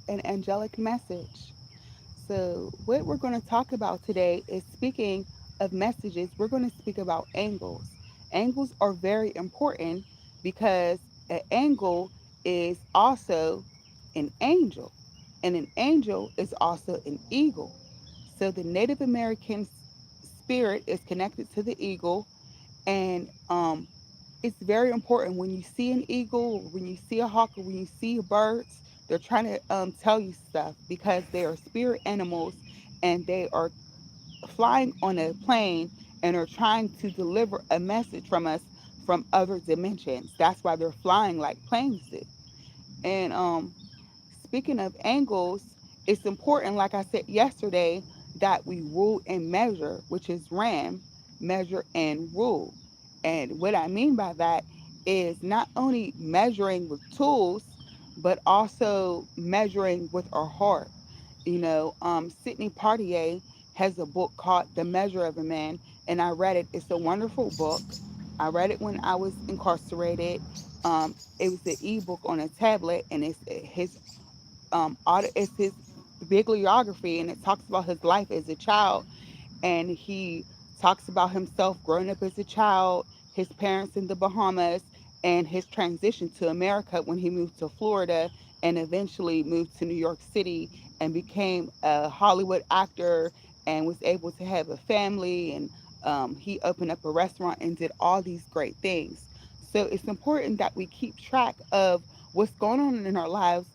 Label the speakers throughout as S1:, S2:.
S1: an angelic message. So, what we're going to talk about today is speaking of messages, we're going to speak about angles. Angles are very important because an angle is also an angel, and an angel is also an eagle. So, the Native American spirit is connected to the eagle, and it's very important when you see an eagle, or when you see a hawk, or when you see birds, they're trying to tell you stuff because they are spirit animals and they are flying on a plane and are trying to deliver a message from us from other dimensions. That's why they're flying like planes do. And speaking of angles, it's important, like I said yesterday, that we rule and measure, which is RAM, measure and rule. And what I mean by that is not only measuring with tools, but also measuring with our heart. Sidney Poitier has a book called The Measure of a Man, and I read it. It's a wonderful book. I read it when I was incarcerated. It was an ebook on a tablet, and it's his bibliography, and it talks about his life as a child, and he talks about himself growing up as a child, his parents in the Bahamas, and his transition to America when he moved to Florida and eventually moved to New York City and became a Hollywood actor and was able to have a family, and he opened up a restaurant and did all these great things. So it's important that we keep track of what's going on in our lives,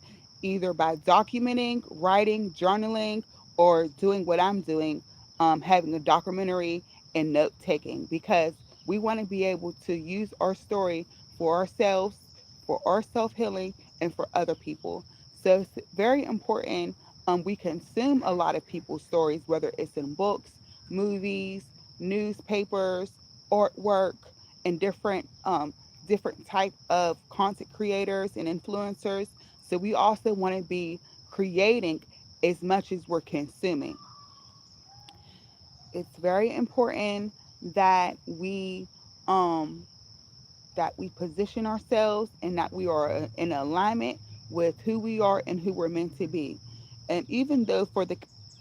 S1: either by documenting, writing, journaling, or doing what I'm doing, having a documentary and note taking, because we want to be able to use our story for ourselves, for our self healing, and for other people. So it's very important. We consume a lot of people's stories, whether it's in books, movies, newspapers, artwork, and different type of content creators and influencers. So we also want to be creating as much as we're consuming. It's very important that um we position ourselves and that we are in alignment with who we are and who we're meant to be. And even though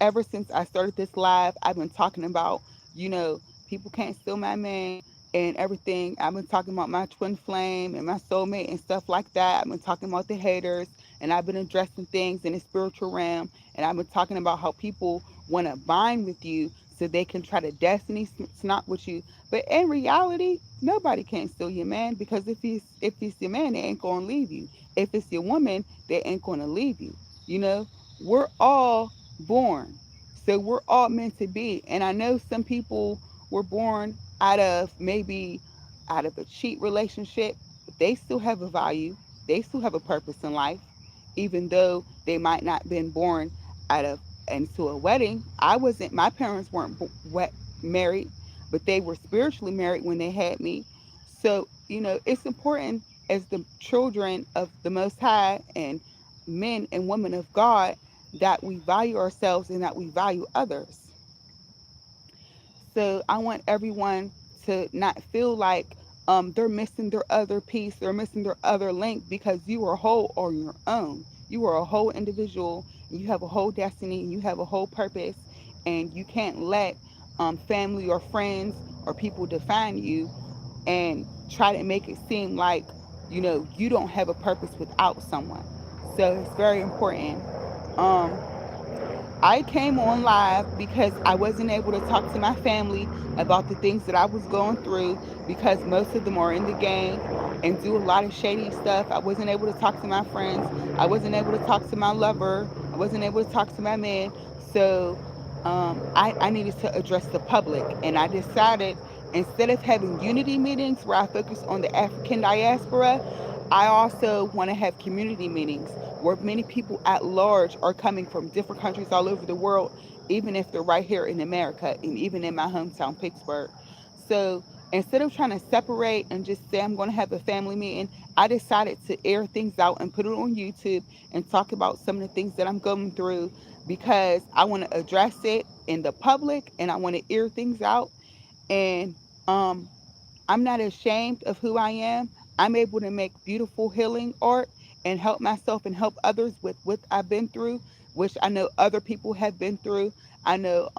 S1: ever since I started this live, I've been talking about, people can't steal my man and everything. I've been talking about my twin flame and my soulmate and stuff like that. I've been talking about the haters, and I've been addressing things in the spiritual realm, and I've been talking about how people want to bind with you so they can try to destiny snap with you. But in reality, nobody can steal your man, because if it's your man, they ain't gonna leave you. If it's your woman, they ain't gonna leave you. You know, we're all born, so we're all meant to be. And I know some people were born out of a cheat relationship, but they still have a value. They still have a purpose in life, even though they might not been born out of into a wedding. I wasn't. My parents weren't married, but they were spiritually married when they had me. So, it's important as the children of the Most High and men and women of God that we value ourselves and that we value others. So, I want everyone to not feel like they're missing their other piece, they're missing their other link, because you are whole on your own. You are a whole individual, and you have a whole destiny, and you have a whole purpose, and you can't let family or friends or people define you and try to make it seem like you don't have a purpose without someone. So it's very important. um I came on live because I wasn't able to talk to my family about the things that I was going through, because most of them are in the gang and do a lot of shady stuff. I wasn't able to talk to my friends. I wasn't able to talk to my lover. I wasn't able to talk to my man. So I needed to address the public. And I decided, instead of having unity meetings where I focus on the African diaspora, I also want to have community meetings where many people at large are coming from different countries all over the world, even if they're right here in America and even in my hometown, Pittsburgh. So instead of trying to separate and just say I'm going to have a family meeting, I decided to air things out and put it on YouTube and talk about some of the things that I'm going through, because I want to address it in the public and I want to air things out. And um, I'm not ashamed of who I am. I'm able to make beautiful healing art, and help myself and help others with what I've been through, which I know other people have been through. I know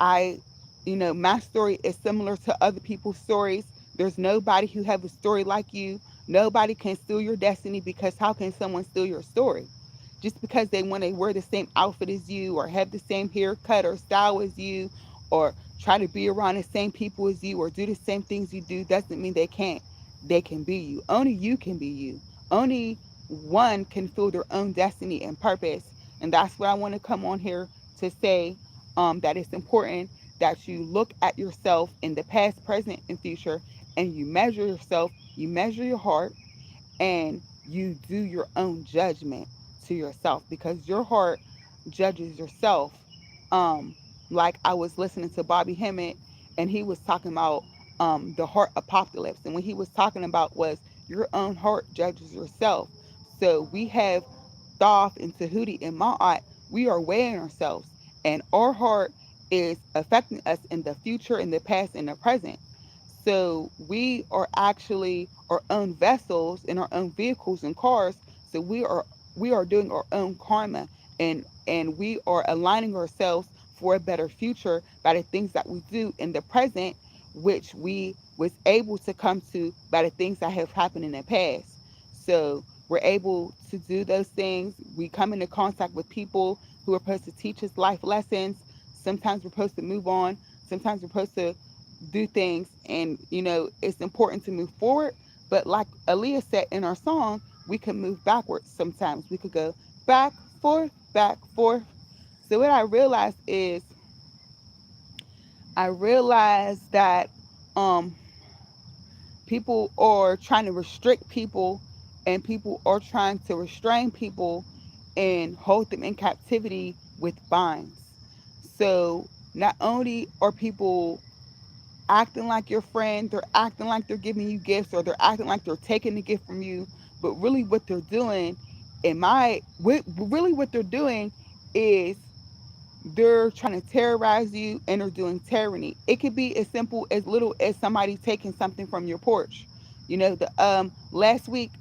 S1: I my story is similar to other people's stories. There's nobody who have a story like you. Nobody can steal your destiny, because how can someone steal your story? Just because they want to wear the same outfit as you, or have the same haircut or style as you, or try to be around the same people as you, or do the same things you do, doesn't mean they can't. They can be you. Only you can be you. Only one can feel their own destiny and purpose. And that's what I want to come on here to say, that it's important that you look at yourself in the past, present, and future, and you measure yourself, you measure your heart, and you do your own judgment to yourself, because your heart judges yourself. Um, like I was listening to Bobby Hemmett, and he was talking about the heart apocalypse, and what he was talking about was your own heart judges yourself. So we have Thoth and Tahuti and Ma'at. We are weighing ourselves, and our heart is affecting us in the future, in the past, in the present. So we are actually our own vessels in our own vehicles and cars. So we are doing our own karma, and we are aligning ourselves for a better future by the things that we do in the present, which we was able to come to by the things that have happened in the past. So we're able to do those things. We come into contact with people who are supposed to teach us life lessons. Sometimes we're supposed to move on. Sometimes we're supposed to do things, and it's important to move forward, but like Aaliyah said in our song, we can move backwards. Sometimes we could go back, forth, back, forth. So what I realized is, I realized that um people are trying to restrict people, and people are trying to restrain people and hold them in captivity with binds. So not only are people acting like your friend, they're acting like they're giving you gifts, or they're acting like they're taking the gift from you. But really, what they're doing, really what they're doing is they're trying to terrorize you, and they're doing tyranny. It could be as simple as little as somebody taking something from your porch. The last week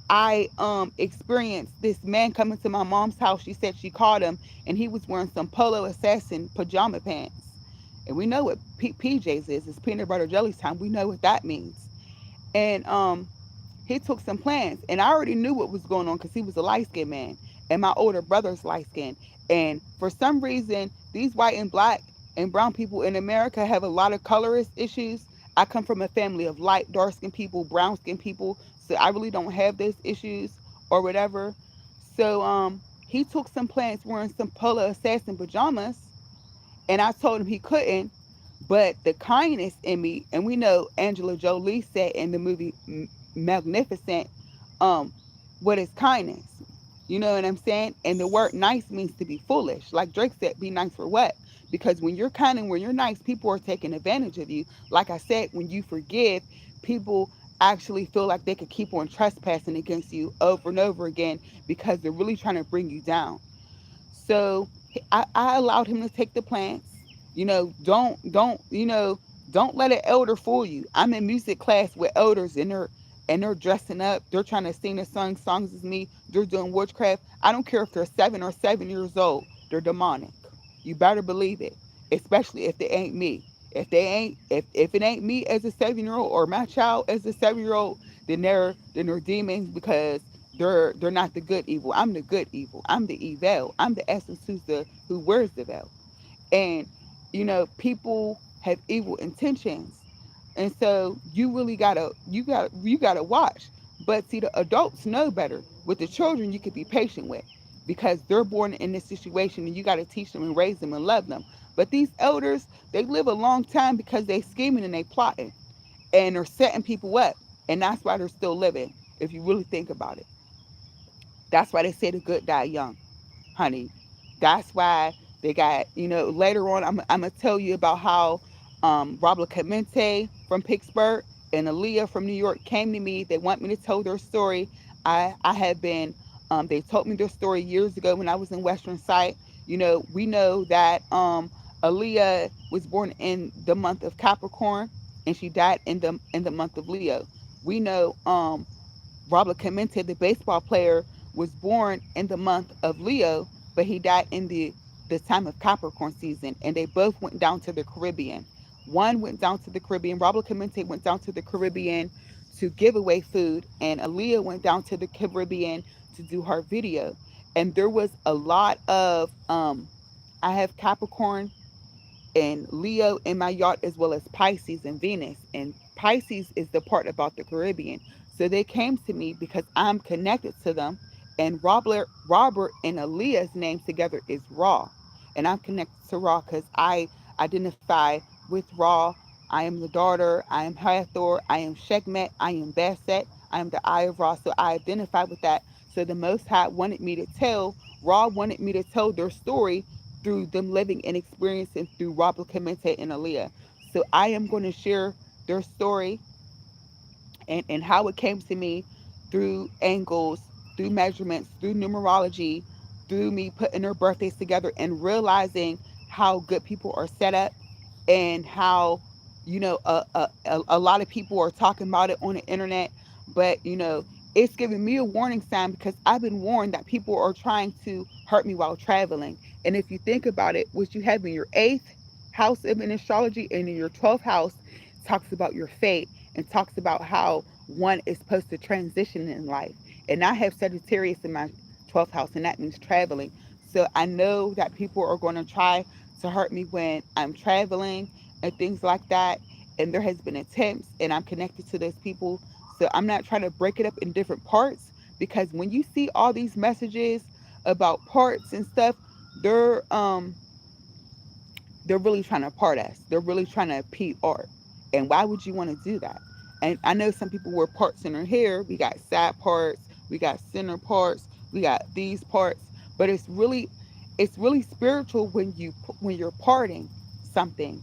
S1: I experienced this man coming to my mom's house. She said she caught him, and he was wearing some polo assassin pajama pants. And we know what PJs is. It's peanut butter jelly time. We know what that means. And he took some plants, and I already knew what was going on because he was a light skinned man, and my older brother's light skinned. And for some reason, these white and black and brown people in America have a lot of colorist issues. I come from a family of light, dark skinned people, brown skinned people, so I really don't have those issues or whatever. So he took some plants wearing some polo assassin pajamas, and I told him he couldn't. But the kindness in me, and we know Angela Jolie said in the movie Magnificent, um, what is kindness? You know what I'm saying? And the word nice means to be foolish. Like Drake said, be nice for what? Because when you're kind and when you're nice, people are taking advantage of you. Like I said, when you forgive, people actually feel like they could keep on trespassing against you over and over again, because they're really trying to bring you down. So I allowed him to take the plants. Don't let an elder fool you. I'm in music class with elders, and they're dressing up. They're trying to sing the same songs as me. They're doing witchcraft. I don't care if they're 7 old. They're demonic. You better believe it. Especially if they ain't me. If it ain't me as a 7 year old, or my child as a 7 year old, then they're demons, because they're not the good evil. I'm the good evil. I'm the evil. I'm the essence who wears the veil. And people have evil intentions, and so you gotta watch. But see, the adults know better. With the children, you could be patient with, because they're born in this situation, and you got to teach them and raise them and love them. But these elders, they live a long time because they scheming and they plotting, and they're setting people up, and that's why they're still living. If you really think about it, that's why they say the good die young, honey. That's why they got, later on, I'm going to tell you about how Robert Clemente from Pittsburgh and Aaliyah from New York came to me. They want me to tell their story. I have been, they told me their story years ago when I was in Western Sight. We know that Aaliyah was born in the month of Capricorn, and she died in the month of Leo. We know Robert Clemente, the baseball player, was born in the month of Leo, but he died in the time of Capricorn season, and they both went down to the Caribbean. One went down to the Caribbean. Robert Clemente went down to the Caribbean to give away food, and Aaliyah went down to the Caribbean to do her video. And there was a lot of I have Capricorn and Leo in my yacht, as well as Pisces and Venus. And Pisces is the part about the Caribbean. So they came to me because I'm connected to them. And Robert and Aaliyah's name together is Ra. And I'm connected to Ra because I identify with Ra. I am the daughter. I am Hathor. I am Shekmet. I am Baset. I am the Eye of Ra. So I identify with that. So the Most High wanted me to tell, Ra wanted me to tell their story through them living and experiencing through Robert Clemente and Aaliyah. So I am going to share their story and how it came to me through angles, through measurements, through numerology, through me putting their birthdays together and realizing how good people are set up and how, a lot of people are talking about it on the internet, but, it's giving me a warning sign because I've been warned that people are trying to hurt me while traveling. And if you think about it, what you have in your eighth house of an astrology and in your 12th house talks about your fate and talks about how one is supposed to transition in life. And I have Sagittarius in my 12th house, and that means traveling. So I know that people are going to try to hurt me when I'm traveling and things like that. And there has been attempts, and I'm connected to those people. So I'm not trying to break it up in different parts because when you see all these messages about parts and stuff, they're um they're really trying to part us. They're really trying to PR. And why would you want to do that? And I know some people wear parts in their hair. We got side parts, we got center parts, we got these parts. But it's really spiritual when you're parting something.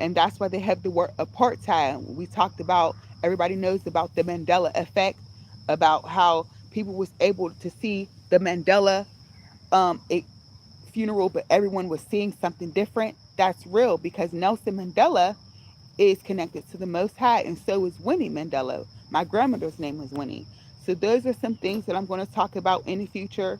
S1: And that's why they have the word apartheid. We talked about, everybody knows about the Mandela effect, about how people was able to see the Mandela um, funeral, but everyone was seeing something different. That's real because Nelson Mandela is connected to the Most High, and so is Winnie Mandela. My grandmother's name was Winnie. So those are some things that I'm going to talk about in the future.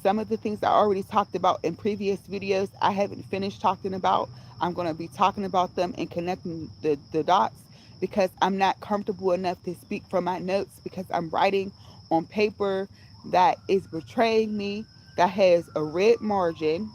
S1: Some of the things I already talked about in previous videos, I haven't finished talking about. I'm going to be talking about them and connecting the dots because I'm not comfortable enough to speak from my notes because I'm writing on paper that is betraying me, that has a red margin,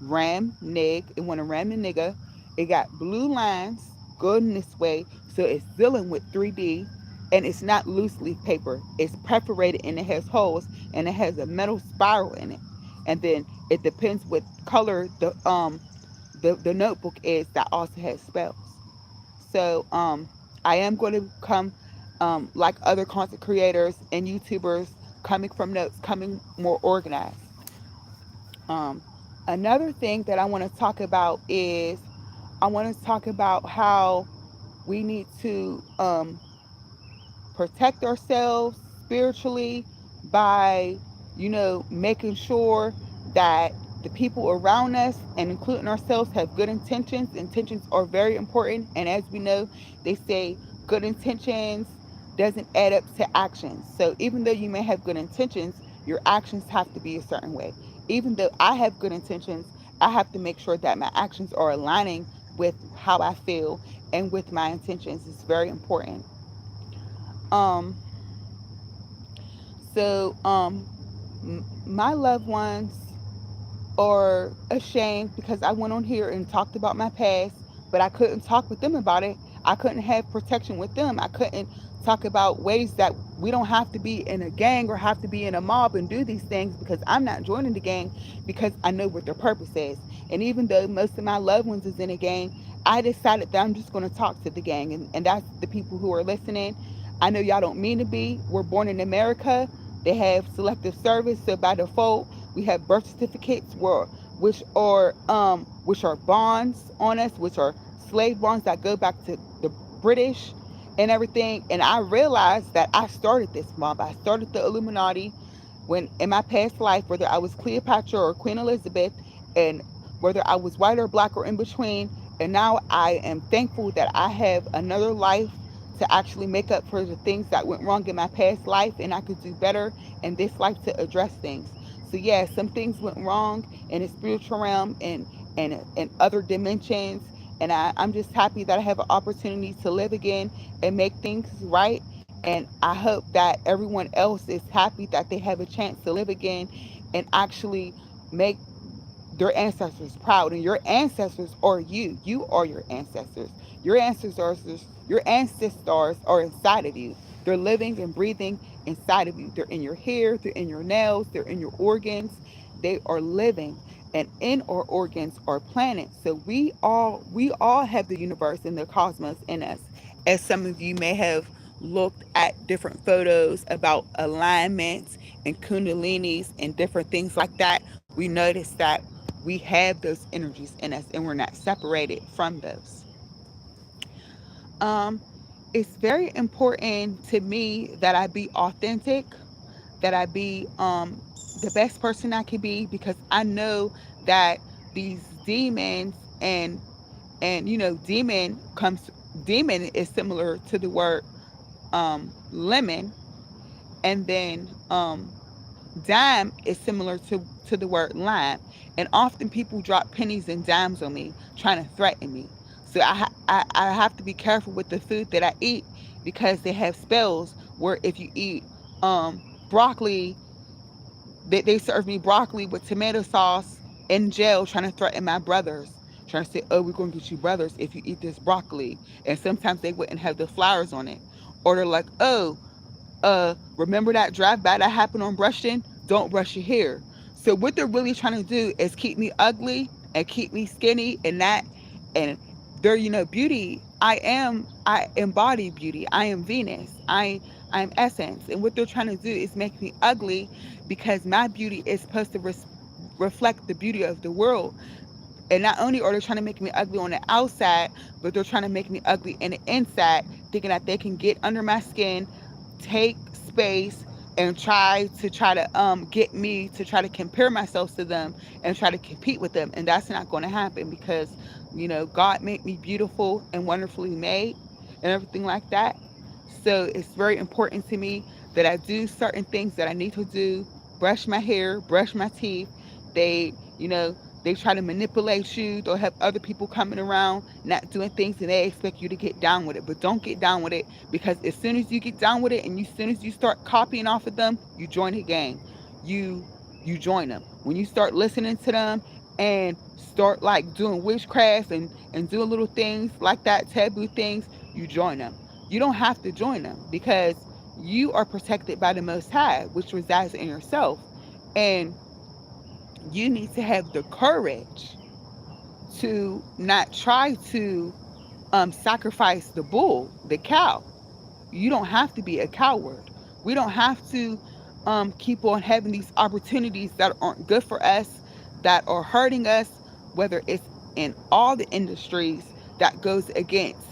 S1: ram, nig. It want to ram the nigga. It got blue lines going this way. So it's dealing with 3D and it's not loose leaf paper. It's perforated and it has holes and it has a metal spiral in it. And then it depends what color the notebook is that also has spells. So I am going to come like other content creators and YouTubers coming from notes, coming more organized. Um, Another thing that I want to talk about is I want to talk about how we need to protect ourselves spiritually by, making sure that the people around us and including ourselves have good intentions. Intentions are very important. And as we know, they say good intentions doesn't add up to actions. So even though you may have good intentions, your actions have to be a certain way. Even though I have good intentions, I have to make sure that my actions are aligning with how I feel and with my intentions. It's very important. Um, so my loved ones are ashamed because I went on here and talked about my past, but I couldn't talk with them about it. I couldn't have protection with them. I couldn't talk about ways that we don't have to be in a gang or have to be in a mob and do these things because I'm not joining the gang because I know what their purpose is. And even though most of my loved ones is in a gang, I decided that I'm just going to talk to the gang. And that's the people who are listening. I know y'all don't mean to be. We're born in America. They have selective service. So by default, we have birth certificates which are bonds on us, which are slave bonds that go back to the British and everything. And I realized that I started this mob. I started the Illuminati when in my past life, whether I was Cleopatra or Queen Elizabeth, and whether I was white or black or in between. And now I am thankful that I have another life to actually make up for the things that went wrong in my past life, and I could do better in this life to address things. So yeah, some things went wrong in the spiritual realm and other dimensions. And I'm just happy that I have an opportunity to live again and make things right. And I hope that everyone else is happy that they have a chance to live again and actually make their ancestors proud. And your ancestors are you. You are your ancestors. Your ancestors are inside of you. They're living and breathing inside of you. They're in your hair, they're in your nails, they're in your organs. They are living. And in our organs are planets. So we all have the universe and the cosmos in us. As some of you may have looked at different photos about alignments and kundalinis and different things like that, we notice that we have those energies in us and we're not separated from those. Um, it's very important to me that I be authentic, that I be the best person I can be, because I know that these demons and demon is similar to the word lemon, and then dime is similar to the word lime. And often people drop pennies and dimes on me trying to threaten me. So I have to be careful with the food that I eat, because they have spells where if you eat broccoli, they serve me broccoli with tomato sauce in jail, trying to threaten my brothers, trying to say, oh, we're going to get you brothers if you eat this broccoli. And sometimes they wouldn't have the flowers on it. Or they're like, oh, remember that drive by that happened on Brushton? Don't brush your hair. So what they're really trying to do is keep me ugly and keep me skinny and that, and they're, beauty. I embody beauty. I am Venus. I'm essence. And what they're trying to do is make me ugly, because my beauty is supposed to reflect the beauty of the world. And not only are they trying to make me ugly on the outside, but they're trying to make me ugly in the inside, thinking that they can get under my skin, take space, and try to get me to try to compare myself to them and try to compete with them. And that's not going to happen, because God made me beautiful and wonderfully made and everything like that. So it's very important to me that I do certain things that I need to do. Brush my hair, brush my teeth. They try to manipulate you. They'll have other people coming around not doing things, and they expect you to get down with it. But don't get down with it, because as soon as you get down with it and as soon as you start copying off of them, you join the gang. You you join them. When you start listening to them and start like doing witchcraft and doing little things like that, taboo things, you join them. You don't have to join them, because you are protected by the Most High, which resides in yourself. And you need to have the courage to not try to sacrifice the bull, the cow. You don't have to be a coward. We don't have to keep on having these opportunities that aren't good for us, that are hurting us, whether it's in all the industries that goes against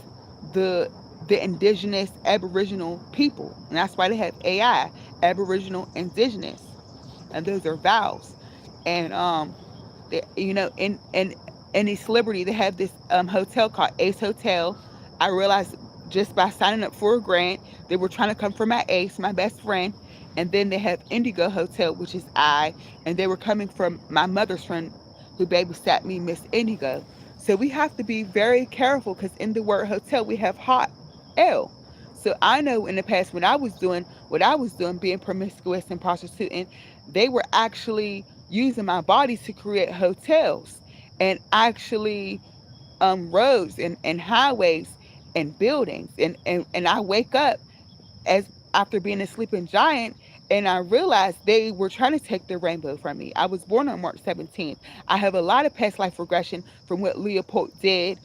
S1: the the indigenous Aboriginal people. And that's why they have AI, Aboriginal Indigenous. And those are vows. And in East Liberty, they have this hotel called Ace Hotel. I realized just by signing up for a grant, they were trying to come for my ace, my best friend. And then they have Indigo Hotel, which is and they were coming from my mother's friend who babysat me, Miss Indigo. So we have to be very careful, because in the word hotel, we have hot L. So I know in the past when I was doing what I was doing, being promiscuous and prostituting, they were actually using my body to create hotels and actually roads and highways and buildings. And I wake up as after being a sleeping giant, and I realized they were trying to take the rainbow from me. I was born on March 17th. I have a lot of past life regression from what Leopold did,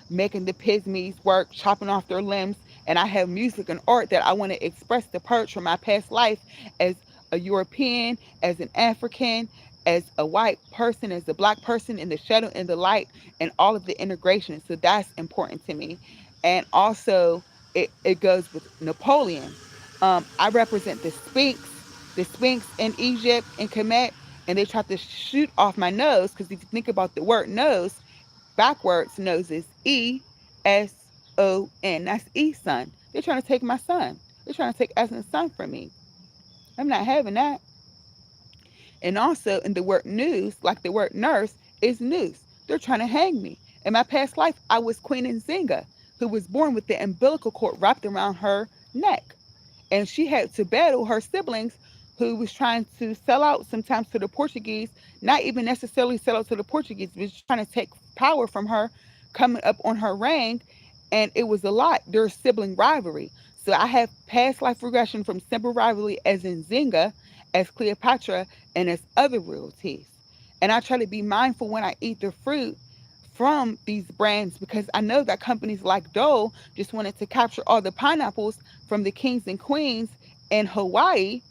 S1: making the pygmies work, chopping off their limbs. And I have music and art that I want to express the purge from my past life as a European, as an African, as a white person, as a black person, in the shadow and the light, and all of the integration. So that's important to me. And also, it goes with Napoleon. I represent the Sphinx in Egypt in Kemet, and they tried to shoot off my nose, because if you think about the word nose, backwards nose is ESON. That's Eson. They're trying to take my son. They're trying to take Essence son from me. I'm not having that. And also in the word news, like the word nurse, is news. They're trying to hang me. In my past life, I was Queen Nzinga, who was born with the umbilical cord wrapped around her neck. And she had to battle her siblings who was trying to sell out sometimes to the Portuguese, not even necessarily sell out to the Portuguese, but was trying to take power from her coming up on her reign. And it was a lot. There's sibling rivalry. So I have past life regression from sibling rivalry as in Zinga, as Cleopatra, and as other royalties. And I try to be mindful when I eat the fruit from these brands because I know that companies like Dole just wanted to capture all the pineapples from the kings and queens in Hawaii,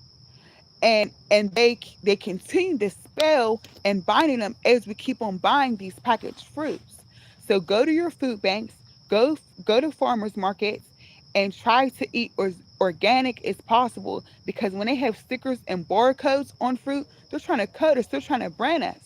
S1: and they continue to spell and binding them as we keep on buying these packaged fruits. So go to your food banks, go to farmers markets, and try to eat as organic as possible because when they have stickers and barcodes on fruit, they're trying to code us, they're trying to brand us.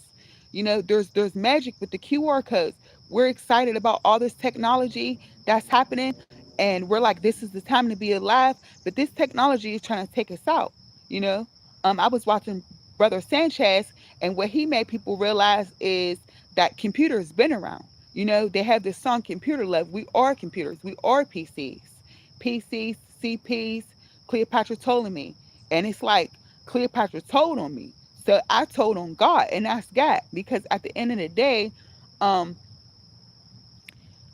S1: There's magic with the QR codes. We're excited about all this technology that's happening, and we're like, this is the time to be alive. But this technology is trying to take us out. You know, I was watching Brother Sanchez, and what he made people realize is that computers been around. They have this song "Computer Love." We are computers. We are PCs, CPs. Cleopatra told me, and it's like Cleopatra told on me, so I told on God, and that's God because at the end of the day, um,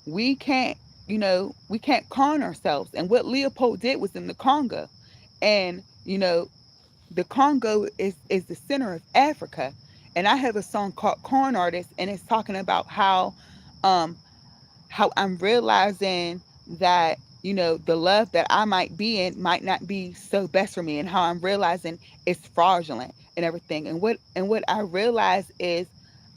S1: we can't, we can't con ourselves. And what Leopold did was in the Congo, and the Congo is the center of Africa. And I have a song called Corn Artist, and it's talking about um how I'm realizing that the love that I might be in might not be so best for me, and how I'm realizing it's fraudulent and everything. And what I realize is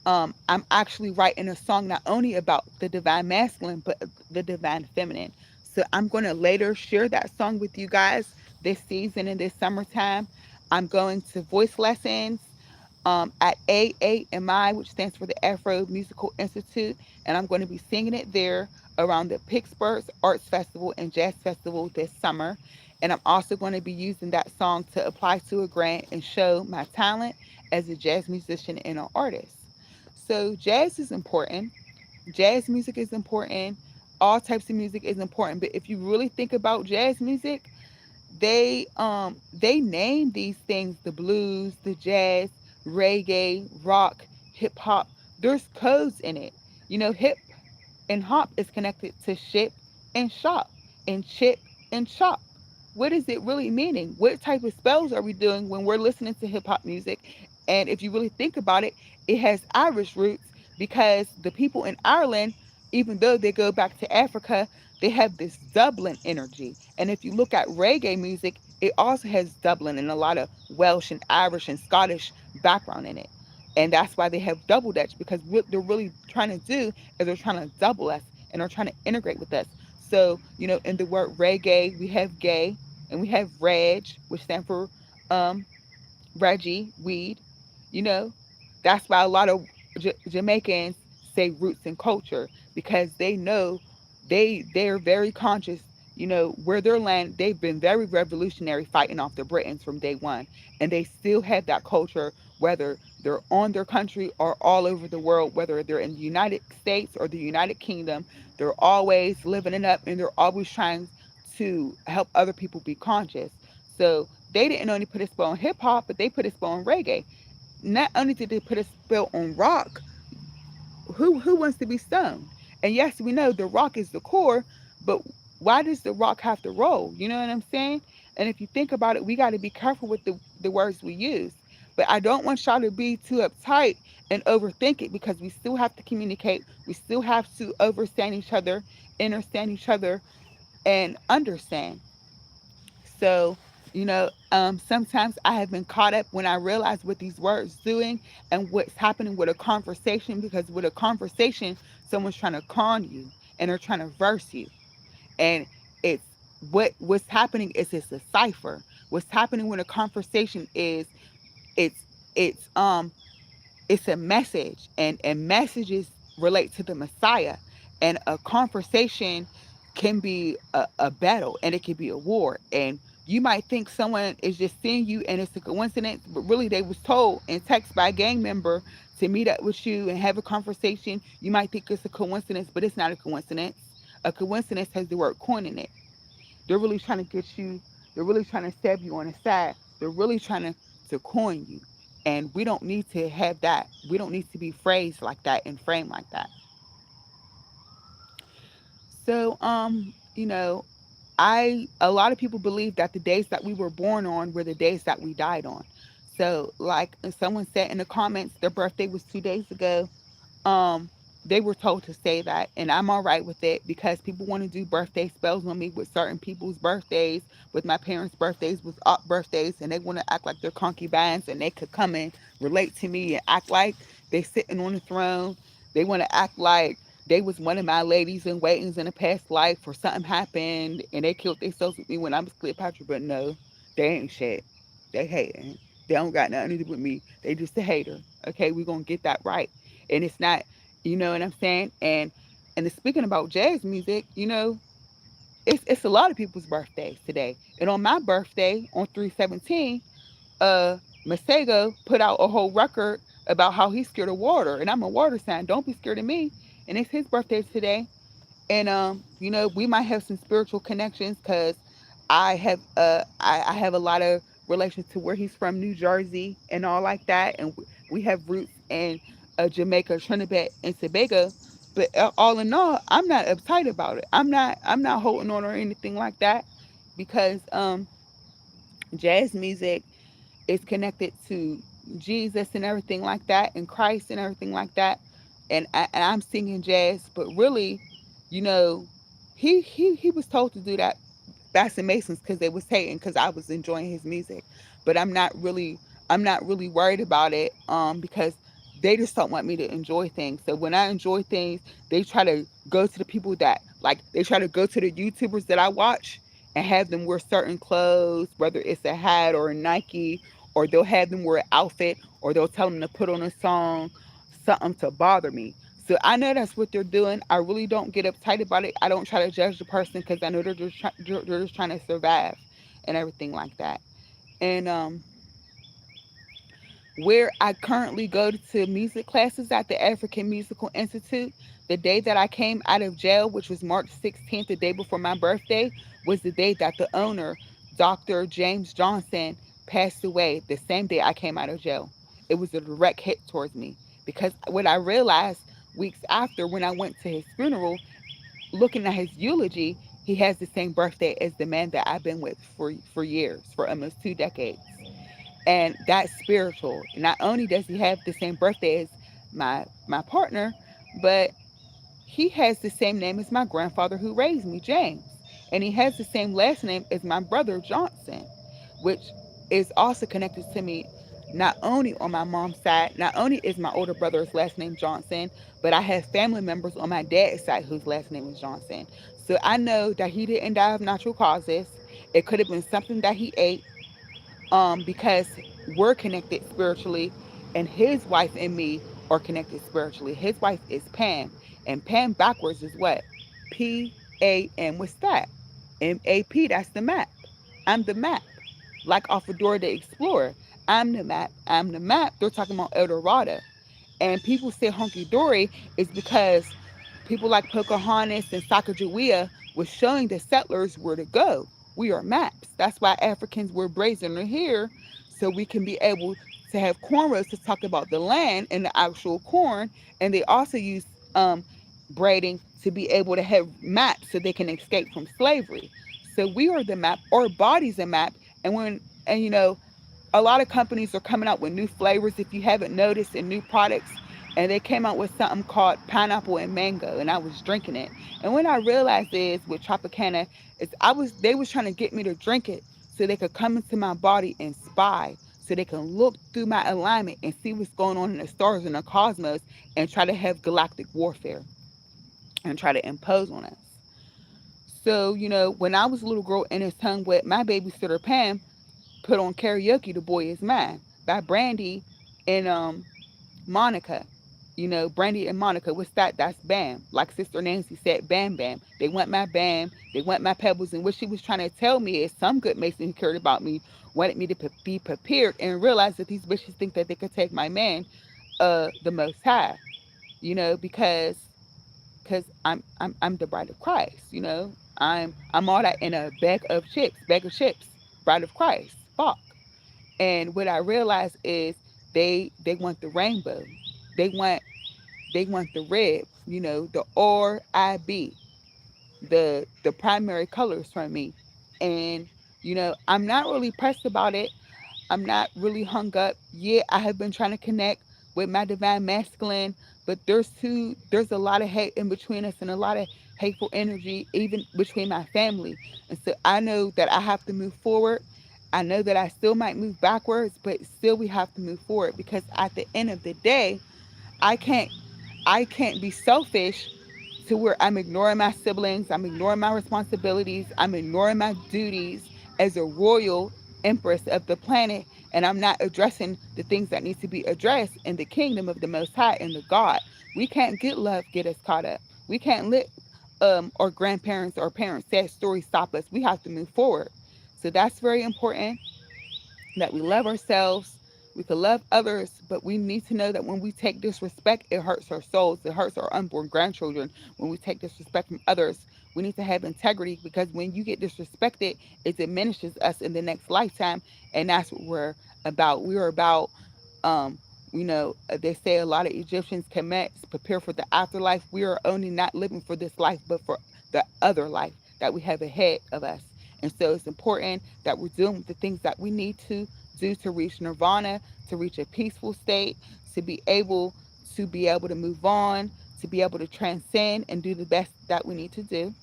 S1: I'm actually writing a song not only about the divine masculine but the divine feminine. So I'm going to later share that song with you guys this season in this summertime. I'm going to voice lessons at AAMI, which stands for the Afro Musical Institute, and I'm going to be singing it there around the Pittsburgh Arts Festival and Jazz Festival this summer. And I'm also going to be using that song to apply to a grant and show my talent as a jazz musician and an artist. So, jazz is important. Jazz music is important. All types of music is important. But if you really think about jazz music, they name these things the blues, the jazz, reggae, rock, hip hop. There's codes in it. Hip and hop is connected to ship and shop and chip and chop. What is it really meaning? What type of spells are we doing when we're listening to hip hop music? And if you really think about it, it has Irish roots because the people in Ireland, even though they go back to Africa, they have this Dublin energy. And if you look at reggae music, it also has Dublin and a lot of Welsh and Irish and Scottish background in it. And that's why they have double Dutch because what they're really trying to do is they're trying to double us and they're trying to integrate with us. So, in the word reggae, we have gay and we have reg, which stands for um, Reggie, weed. You know, that's why a lot of Jamaicans say roots and culture because they know they're very conscious. Where their land, they've been very revolutionary fighting off the Britons from day one, and they still have that culture whether they're on their country or all over the world, whether they're in the United States or the United Kingdom. They're always living it up, and they're always trying to help other people be conscious. So they didn't only put a spell on hip hop, but they put a spell on reggae. Not only did they put a spell on rock, who wants to be stoned? And yes, we know the rock is the core, but why does the rock have to roll? You know what I'm saying? And if you think about it, we got to be careful with the words we use. But I don't want y'all to be too uptight and overthink it because we still have to communicate. We still have to understand each other, and understand. So, sometimes I have been caught up when I realize what these words doing and what's happening with a conversation because with a conversation, someone's trying to con you and they're trying to verse you. And it's what's happening is it's a cipher. What's happening with a conversation is it's it's um it's a message and messages relate to the Messiah and a conversation can be a battle, and it can be a war. And you might think someone is just seeing you and it's a coincidence, but really they was told in text by a gang member to meet up with you and have a conversation. You might think it's a coincidence, but it's not a coincidence. A coincidence has the word coin in it. They're really trying to get you, they're really trying to stab you on the side. They're really trying to coin you. And we don't need to have that. We don't need to be phrased like that and framed like that. So, a lot of people believe that the days that we were born on were the days that we died on. So, like someone said in the comments, their birthday was 2 days ago. um they were told to say that, and I'm all right with it, because people want to do birthday spells on me with certain people's birthdays. With my parents' birthdays was up birthdays, and they want to act like they're concubines, and they could come and relate to me and act like they sitting on the throne. They want to act like they was one of my ladies in waitings in a past life, or something happened and they killed themselves with me when I was Cleopatra. But no, they ain't shit. They hating. They don't got nothing to do with me. They just a hater. Okay, we gonna get that right. And it's not, you know what I'm saying? And speaking about jazz music, it's a lot of people's birthdays today. And on my birthday, on 3/17, uh Masego put out a whole record about how he's scared of water. And I'm a water sign. Don't be scared of me. And it's his birthday today. And we might have some spiritual connections, because I have a lot of relations to where he's from, New Jersey and all like that. And we have roots in Jamaica, Trinidad, and Tobago. But all in all, I'm not uptight about it. I'm not holding on or anything like that, because jazz music is connected to Jesus and everything like that, and Christ and everything like that. And I'm singing jazz, but really, you know, he was told to do that, Bass and Masons, because they was hating because I was enjoying his music. But I'm not really worried about it, because they just don't want me to enjoy things. So when I enjoy things, they try to go to the people that, like, they try to go to the YouTubers that I watch and have them wear certain clothes, whether it's a hat or a Nike, or they'll have them wear an outfit, or they'll tell them to put on a song, something to bother me. So I know that's what they're doing. I really don't get uptight about it. I don't try to judge the person, because I know they're just trying to survive and everything like that. And where I currently go to music classes at the African Musical Institute, the day that I came out of jail, which was March 16th, the day before my birthday, was the day that the owner, Dr. James Johnson, passed away, the same day I came out of jail. It was a direct hit towards me, because what I realized weeks after, when I went to his funeral, looking at his eulogy, he has the same birthday as the man that I've been with for years, for almost 2 decades. And that's spiritual. Not only does he have the same birthday as my partner, but he has the same name as my grandfather who raised me, James. And he has the same last name as my brother, Johnson, which is also connected to me, not only on my mom's side. Not only is my older brother's last name Johnson, but I have family members on my dad's side whose last name is Johnson. So I know that he didn't die of natural causes. It could have been something that he ate, because we're connected spiritually, and his wife and me are connected spiritually. His wife is Pam, and Pam backwards is what? P-A-M. What's that? M-A-P. That's the map. I'm the map. Like off of Dora the Explorer. I'm the map. I'm the map. They're talking about El Dorado. And people say hunky dory is because people like Pocahontas and Sacagawea was showing the settlers where to go. We are maps. That's why Africans wear braids in their hair, so we can be able to have cornrows to talk about the land and the actual corn. And they also use braiding to be able to have maps so they can escape from slavery. So we are the map. Our body's a map. And a lot of companies are coming out with new flavors, if you haven't noticed, and new products. And they came out with something called pineapple and mango, and I was drinking it. And what I realized is with Tropicana is they was trying to get me to drink it so they could come into my body and spy, so they can look through my alignment and see what's going on in the stars and the cosmos, and try to have galactic warfare and try to impose on us. So, when I was a little girl and it's hung with my babysitter Pam, put on karaoke, The Boy Is Mine by Brandy and Monica. Brandy and Monica, what's that? That's Bam. Like Sister Nancy said, Bam Bam. They want my Bam. They want my pebbles. And what she was trying to tell me is some good Mason who cared about me wanted me to be prepared and realize that these bitches think that they could take my man, the Most High, because I'm the bride of Christ. I'm all that in a bag of chips, bride of Christ. Fuck. And what I realized is they want the rainbow. They want they want the red, the RIB, the primary colors from me. And I'm not really pressed about it. I'm not really hung up. Yeah, I have been trying to connect with my divine masculine, but there's a lot of hate in between us and a lot of hateful energy even between my family. And so I know that I have to move forward. I know that I still might move backwards, but still we have to move forward because at the end of the day, I can't I can't be selfish to where I'm ignoring my siblings, I'm ignoring my responsibilities, I'm ignoring my duties as a royal empress of the planet, and I'm not addressing the things that need to be addressed in the kingdom of the Most High and the God. We can't get love get us caught up. We can't let our grandparents or parents' sad stories stop us. We have to move forward. So that's very important that we love ourselves. We can love others, but we need to know that when we take disrespect, it hurts our souls. It hurts our unborn grandchildren. When we take disrespect from others, we need to have integrity because when you get disrespected, it diminishes us in the next lifetime. And that's what we're about. We're about, um, they say a lot of Egyptians commence, prepare for the afterlife. We are only not living for this life, but for the other life that we have ahead of us. And so it's important that we're doing the things that we need to do to reach nirvana, to reach a peaceful state, to be able to move on, to be able to transcend and do the best that we need to do.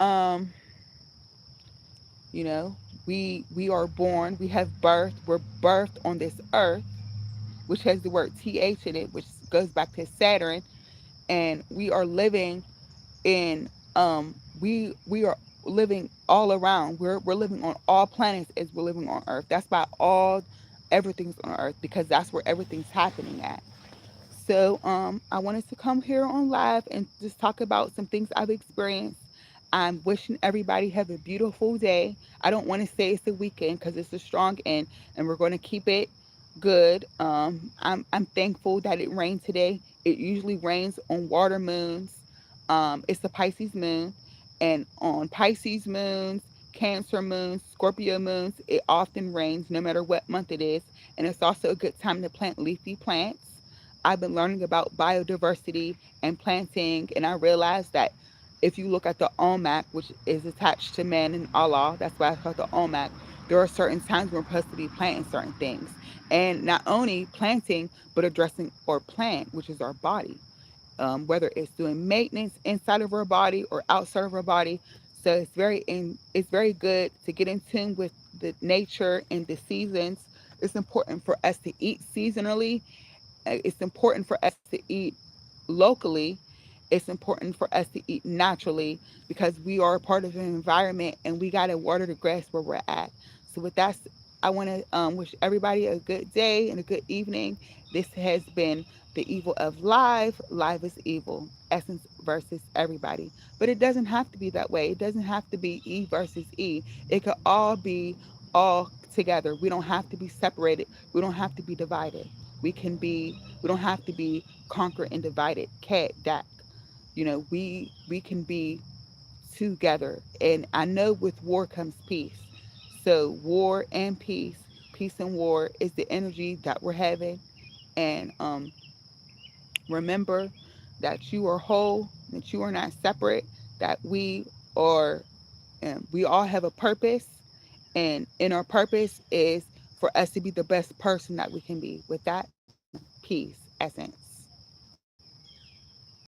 S1: Um, you know, we are born, we have birth, we're birthed on this earth, which has the word th in it, which goes back to Saturn, and we are living in we are living all around. We're living on all planets as we're living on Earth. That's why all everything's on Earth because that's where everything's happening at. So I wanted to come here on live and just talk about some things I've experienced. I'm wishing everybody have a beautiful day. I don't want to say it's a weekend because it's a strong end, and we're going to keep it good. I'm thankful that it rained today. It usually rains on water moons. It's the Pisces moon, and on Pisces moons, Cancer moons, Scorpio moons, it often rains no matter what month it is, and it's also a good time to plant leafy plants. I've been learning about biodiversity and planting, and I realized that if you look at the Olmec, which is attached to man and Allah, that's why it's called the Olmec, there are certain times we're supposed to be planting certain things. And not only planting, but addressing our plant, which is our body, whether it's doing maintenance inside of our body or outside of our body. So it's very good to get in tune with the nature and the seasons. It's important for us to eat seasonally. It's important for us to eat locally. It's important for us to eat naturally because we are a part of an environment and we got to water the grass where we're at. So, with that, I want to wish everybody a good day and a good evening. This has been the evil of live. Live is evil. Essence versus everybody. But it doesn't have to be that way. It doesn't have to be E versus E. It could all be all together. We don't have to be separated. We don't have to be divided. We don't have to be conquered and divided. Cat Dak. We can be together. And I know with war comes peace. So war and peace and war is the energy that we're having. And remember that you are whole, that you are not separate, that are we all have a purpose, and in our purpose is for us to be the best person that we can be. With that, peace, essence.